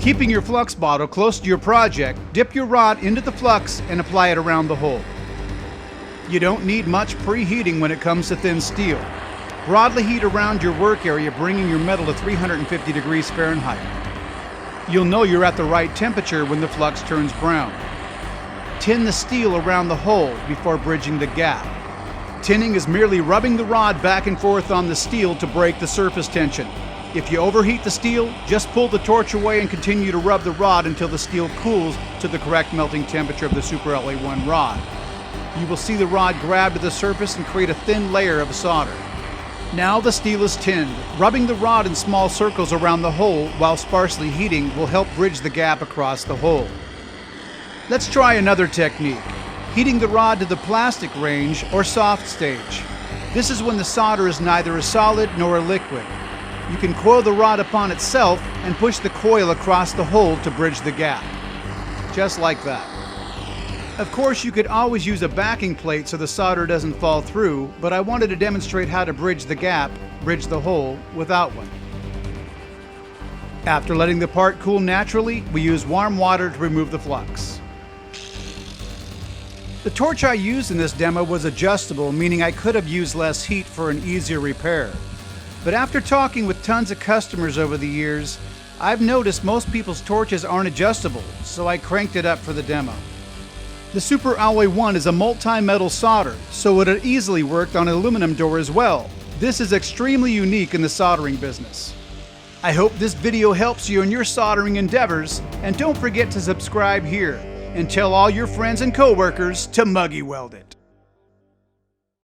Keeping your flux bottle close to your project, dip your rod into the flux and apply it around the hole. You don't need much preheating when it comes to thin steel. Broadly heat around your work area, bringing your metal to 350 degrees Fahrenheit. You'll know you're at the right temperature when the flux turns brown. Tin the steel around the hole before bridging the gap. Tinning is merely rubbing the rod back and forth on the steel to break the surface tension. If you overheat the steel, just pull the torch away and continue to rub the rod until the steel cools to the correct melting temperature of the Super LA1 rod. You will see the rod grab to the surface and create a thin layer of solder. Now the steel is tinned. Rubbing the rod in small circles around the hole while sparsely heating will help bridge the gap across the hole. Let's try another technique, heating the rod to the plastic range or soft stage. This is when the solder is neither a solid nor a liquid. You can coil the rod upon itself and push the coil across the hole to bridge the gap. Just like that. Of course, you could always use a backing plate so the solder doesn't fall through, but I wanted to demonstrate how to bridge the gap, bridge the hole, without one. After letting the part cool naturally, we use warm water to remove the flux. The torch I used in this demo was adjustable, meaning I could have used less heat for an easier repair. But after talking with tons of customers over the years, I've noticed most people's torches aren't adjustable, so I cranked it up for the demo. The Super Alloy 1 is a multi-metal solder, so it had easily worked on an aluminum door as well. This is extremely unique in the soldering business. I hope this video helps you in your soldering endeavors, and don't forget to subscribe here and tell all your friends and coworkers to Muggy Weld it.